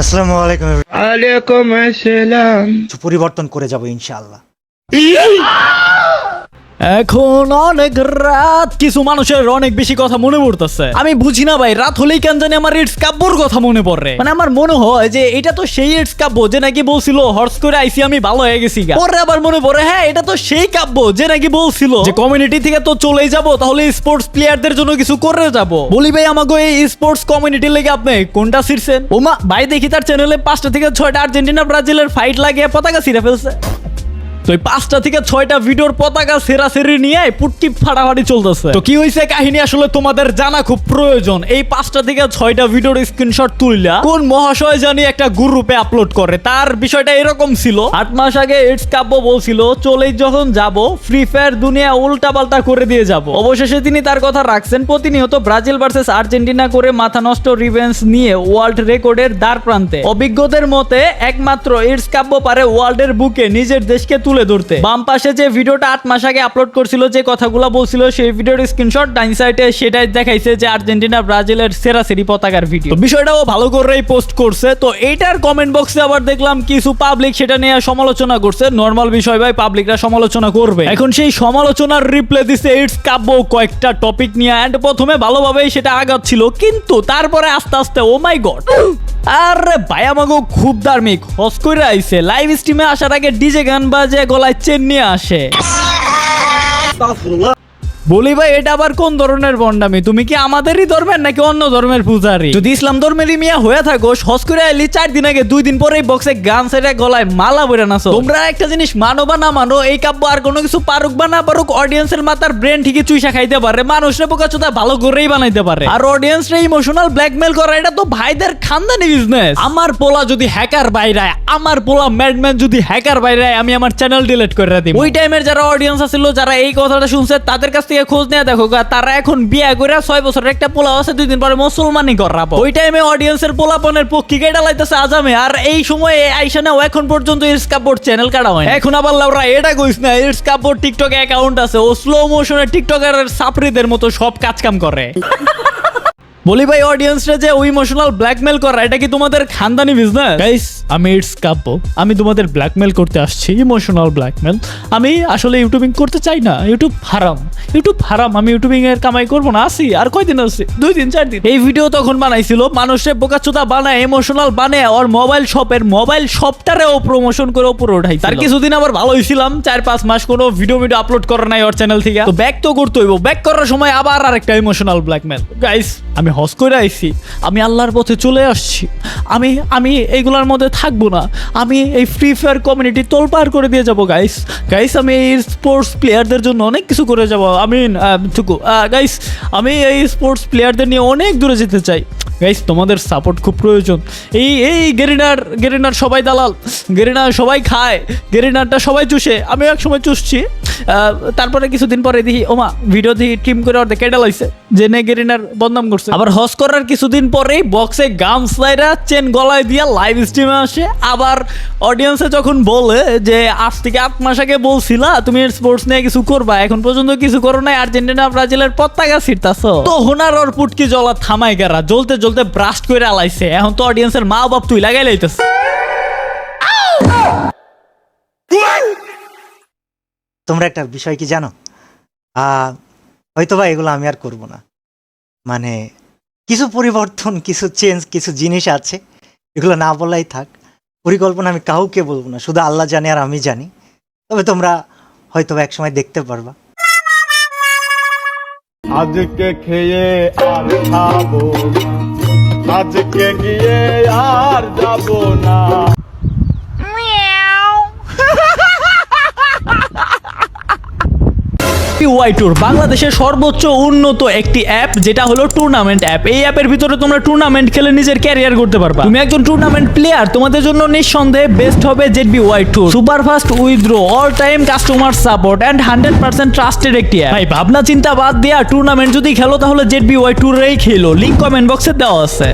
আসসালামু আলাইকুম। ওয়ালাইকুম আসসালাম। পরিবর্তন করে যাব ইনশাআল্লাহ। এখন অনেক রাত, কিছু মানুষের অনেক বেশি কথা মনে পড়তেছে। আমি বুঝি না ভাই, রাত হলেই কেন জানি আমার ইটস কাব্যর কথা মনে পড়ে। মানে আমার মনে হয় যে এটা তো সেই ইটস কাব্য যে নাকি বলছিল হর্স করে আইসি আমি ভালো হয়ে গেছি। পরে আবার মনে পড়ে হ্যাঁ এটা তো সেই কাব্য যে নাকি বলছিল যে কমিউনিটি থেকে তো চলেই যাব, তাহলে স্পোর্টস প্লেয়ারদের জন্য কিছু করে যাব। বলি ভাই আমাকে এই স্পোর্টস কমিউনিটির লেগে আপনি কোনটা ছিড়ছেন? ওমা ভাই দেখি তার চ্যানেলে 5টা থেকে 6টা আর্জেন্টিনা ব্রাজিলের ফাইট লাগিয়ে পতাকা ছিঁড়ে ফেলছে। তো 5টা থেকে 6টা ভিডিওর পতাকা সেরাসেরি নিয়ে পুটকি ফাটাফাটি চলতেছে। তো কি হয়েছে কাহিনী আসলে তোমাদের জানা খুব প্রয়োজন। এই 5টা থেকে 6টা ভিডিওর স্ক্রিনশট তুললা কোন মহাশয় জানি একটা গ্রুপে আপলোড করে। তার বিষয়টা এরকম ছিল, 8 মাস আগে ইটস কাব্য বলছিল চলেই যখন যাব ফ্রি ফায়ার দুনিয়া উল্টা পাল্টা করে দিয়ে যাব। অবশেষে তিনি তার কথা রাখছেন। প্রতিনিয়ত ব্রাজিল ভার্সেস আর্জেন্টিনা করে মাথা নষ্ট রিভেঞ্জ নিয়ে ওয়ার্ল্ড রেকর্ডের দ্বার প্রান্তে। অভিজ্ঞদের মতে একমাত্র ইটস কাব্য পারে ওয়ার্ল্ডের বুকে নিজের দেশকে তুলে ধরতে। বাম পাশে যে ভিডিওটা 8 মাস আগে আপলোড করছিল, যে কথাগুলো বলছিল, সেই ভিডিওর স্ক্রিনশট ডাইন সাইডে সেটাই দেখাইছে যে আর্জেন্টিনা ব্রাজিলের সেরাসেরি পতাকার ভিডিও। বিষয়টাও ভালো করেই পোস্ট করছে। তো এইটার কমেন্ট বক্সে আবার দেখলাম কিছু পাবলিক সেটা নিয়ে সমালোচনা করছে। নরমাল বিষয় ভাই, পাবলিকরা সমালোচনা করবে। এখন সেই সমালোচনার রিপ্লাই দিছে ইটস কাব্য কয়েকটা টপিক নিয়ে। এন্ড প্রথমে ভালোভাবেই সেটা আগাচ্ছিল, কিন্তু তারপরে আস্তে আস্তে ও মাই গড, আরে ভাই আমাকে খুব ধার্মিক হস করে আইছে। লাইভ স্ট্রিমে আসার আগে ডিজে গান বাজে গলায় চেন নিয়ে আসে। বলি ভাই এটা আবার কোন ধরনের বন্ডামি? তুমি কি আমাদেরই ধর্মের নাকি অন্য ধর্মের পূজারি? যদি ইসলাম ধর্মেরই মিয়া হয়ে থাকো, হজ করে আইলি 4 দিন আগে 2 দিন পরেই বক্সে গান সেটা গলায় মালা বইরা নাচো। তোমরা একটা জিনিস মানো বা না মানো, এই কাব্য আর কোনো কিছু পারুক বা না পারুক, অডিয়েন্সের মাথার ব্রেন ঠিকই চুইসা খাইতে পারে, মানুষরে বোকাচোদা ভালো করেই বানাইতে পারে। আর অডিয়েন্সরে ইমোশনাল ব্ল্যাকমেল করা এটা তো ভাইদের খানদানি বিজনেস। আমার পোলা যদি হ্যাকার বাইরায়, আমার পোলা ম্যাডম্যান যদি হ্যাকার বাইরায়, আমি আমার চ্যানেল ডিলিট করে দিই। ওই টাইমের যারা অডিয়েন্স আছিল, যারা এই কথাটা শুনছে, তাদের কাছ থেকে খোঁজ নিয়ে দেখো তারা এখন বিয়ে করে 6 বছরের একটা পোলা আছে, 2 দিন পরে মুসলমানি করাবো। ওই টাইমে অডিয়েন্সের পোলাপনের পক্ষী কেটা লাইতেছে আজামে। আর এই সময় আইসা না এখন পর্যন্ত ইটস কাব্যর চ্যানেল কাটা হয়। এখন আবার লাউরা এটা কইস না ইটস কাব্যর টিকটক অ্যাকাউন্ট আছে, ও স্লো মোশনের টিকটকারের সাপরিদের মতো সব কাজ কাম করে। বলি ভাই অডিয়েন্সরা যে ওই ইমোশনাল ব্ল্যাকমেল করা, এটা কি তোমাদের খানদানি বিজনেস? গাইস আমি ইটস কাব্য, আমি তোমাদের ব্ল্যাকমেল করতে আসছি, ইমোশনাল ব্ল্যাকমেল। আমি আসলে ইউটিউবিং করতে চাই না, ইউটিউব হারাম, ইউটিউব হারাম। আমি ইউটিউবিং এর কামাই করবো না। আসি আর কয়দিন আছে, 2 দিন 4 দিন। এই ভিডিও তখন বানাইছিল মানুষের বোকাচোদা বানায়, ইমোশনাল বানায়, ওর মোবাইল শপটারেও প্রমোশন করে উপরে উঠাইছে। তার কিছুদিন আবার ভালো হইছিলাম, 4-5 মাস কোনো ভিডিও আপলোড করে নাই ওর চ্যানেল থেকে। তো ব্যাক তো করতে হইব, ব্যাক করার সময় আবার আরেকটা ইমোশনাল ব্ল্যাকমেল। গাইস আমি হজ করে আইছি, আমি আল্লাহর পথে চলে আসছি, আমি এইগুলোর মধ্যে থাকবো না, আমি এই ফ্রি ফায়ার কমিউনিটি তোলপাড় করে দিয়ে যাবো। গাইস আমি এই স্পোর্টস প্লেয়ারদের জন্য অনেক কিছু করে যাবো। গাইস আমি এই স্পোর্টস প্লেয়ারদের নিয়ে অনেক দূরে যেতে চাই। গাইস তোমাদের সাপোর্ট খুব প্রয়োজন। এই গেরিনার সবাই দালাল, গেরিনার সবাই খায়, গেরিনারটা সবাই চুষে, আমিও এক সময় চুষছি। তারপরে কিছুদিন পরে দেখি ওমা ভিডিও দেখি টিম করে অর্ধেক কেটে লাইছে, জেনে গেরিনার বদনাম করছে। আবার হজ করার কিছুদিন পরেই বক্সে গাম স্লাইডা চেন গলায় দিয়া লাইভ স্ট্রিমে আসে। আবার অডিয়েন্সে যখন বলে যে আজ থেকে 8 মাস আগে বলছিলা তুমি স্পোর্টস নিয়ে কিছু করবা, এখন পর্যন্ত কিছু করো নাই, আর্জেন্টিনা ব্রাজিলের পতাকা ছিড়তাছো, তো হোনার ওর পুটকি জ্বলা থামাই গেরা, জ্বলতে জ্বলতে ব্রাস্ট করে আলাইছে। এখন তো অডিয়েন্সের মা বাপ তুই লাগাই লাইতেছে। তোমরা একটা বিষয় কি জানো, হয়তো বা এগুলো আমি আর করব না। মানে কিছু পরিবর্তন, কিছু চেঞ্জ, কিছু জিনিস আছে, এগুলো না বলাই থাক। পরিকল্পনা আমি কাউকে বলবো না, শুধু আল্লাহ জানে আর আমি জানি। তবে তোমরা হয়তো এক সময় দেখতে পারবা। আজকে খেয়ে আর খাবো না, আজকে গিয়ে আর যাবো না। ওয়াইটুর বাংলাদেশের সর্বোচ্চ উন্নত একটি অ্যাপ, যেটা হলো টুর্নামেন্ট অ্যাপ। এই অ্যাপের ভিতরে তোমরা টুর্নামেন্ট খেলে নিজের ক্যারিয়ার করতে পারবা। তুমি একজন টুর্নামেন্ট প্লেয়ার, তোমাদের জন্য নিঃসন্দেহে বেস্ট হবে জেডবি ওয়াইটুর। Super fast withdraw, all time customer support and 100% trusted একটি অ্যাপ। ভাই ভাবনা চিন্তা বাদ দিয়া টুর্নামেন্ট যদি খেলো তাহলে জেডবি ওয়াইটুরেই খেলো। লিংক কমেন্ট বক্সে দেওয়া আছে।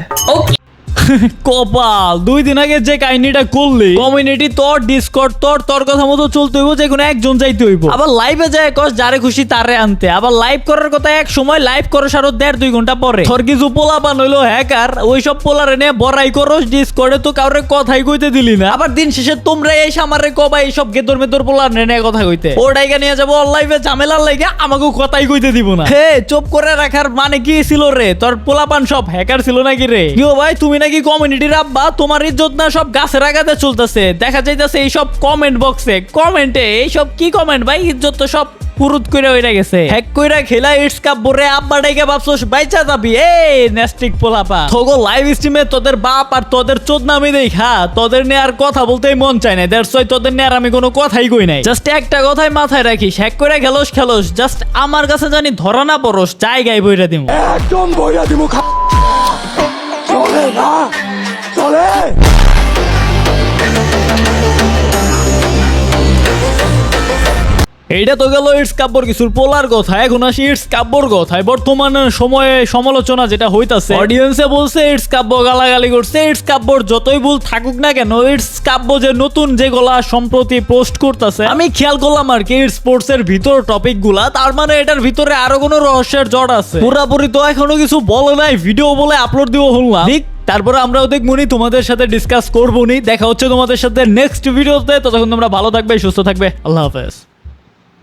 কপাল 2 দিন আগে যে কাহিনীটা করলি, কমিউনিটি তোর ডিসকর্ড তোর কথা মতো চলতে হইব, যে কোনো একজন যাইতে হইব। আবার লাইভে যায় কস যারে খুশি তারে আনতে, আবার লাইভ করার কথা এক সময়, লাইভ করো সারো 1.5-2 ঘন্টা পরে। তোর কিছু পোলাপান হইলো হ্যাকার, ওইসব পোলারে নিয়ে বড়াই করস ডিসকর্ডে, তো কাউরে কথাই কইতে দিলি না। আবার দিন শেষে তোমরা এই সামারে কবা এইসব গেদর মেদর পোলার নিয়ে কথা কইতে, ওটাইকে নিয়ে যাবো অনলাইভে ঝামেলার লাগে, আমাকেও কথাই কইতে দিব না। হে চুপ করে রাখার মানে কি ছিল রে? তোর পোলাপান সব হ্যাকার ছিল নাকি রে? কিও ভাই তুমি নাকি কমিউনিটির আব্বা, তোমার ইজ্জত না সব গাছের আগাতে চলতেছে, দেখা যাইতেছে এইসব কমেন্ট বক্সে কমেন্টে এইসব কি কমেন্ট ভাই, ইজ্জত তো সব পুরুত কইরা হইরা গেছে। হ্যাক কইরা খেলা ইটস কাপ বরে আব্বা ডাইকে ভাবছস বাইচা যাবি? এই নেস্টিক পোলাপা, তোগো লাইভ স্ট্রিমে তোদের বাপ আর তোদের চোদনামি দেখা তোদের নিয়ে আর কথা বলতেই মন চায় না, দ্যাটস ওয়াই তোদের নিয়ে আর আমি কোনো কথাই কই নাই। জাস্ট একটা কথাই মাথায় রাখিস, হ্যাক কইরা খেলোস, জাস্ট আমার কাছে জানি ধরা না পড়স, জায়গায় বইরা দিমু। একদম বইরা দিব। চলে না চলে। এইটা তো গেল ইটস কাব্যর কিছুর পোলার কথা। এখন আসি ইটস কাব্যর কথায়। বর্তমান সময়ে সমালোচনা যেটা হইতাছে, অডিয়েন্সে বলছে ইটস কাব্য গালাগালি করছে। ইটস কাব্যর যতই ভুল থাকুক না কেন, ইটস কাব্য যে নতুন যেগুলা সম্প্রতি পোস্ট করতেছে, আমি খেয়াল করলাম আর কি ইটস স্পোর্টস এর ভিতর টপিক গুলা, তার মানে এটার ভিতরে আরো কোনো রহস্যের জড় আছে। পুরাপুরি তো এখনো কিছু বলে নাই, ভিডিও বলে আপলোড দিব শুনলাম। তারপরে আমরাও দেখবনি, তোমাদের সাথে ডিসকাস করবো নি। দেখা হচ্ছে তোমাদের সাথে নেক্সট ভিডিওতে। ততক্ষণ তোমরা ভালো থাকবে, সুস্থ থাকবে। আল্লাহ হাফেজ।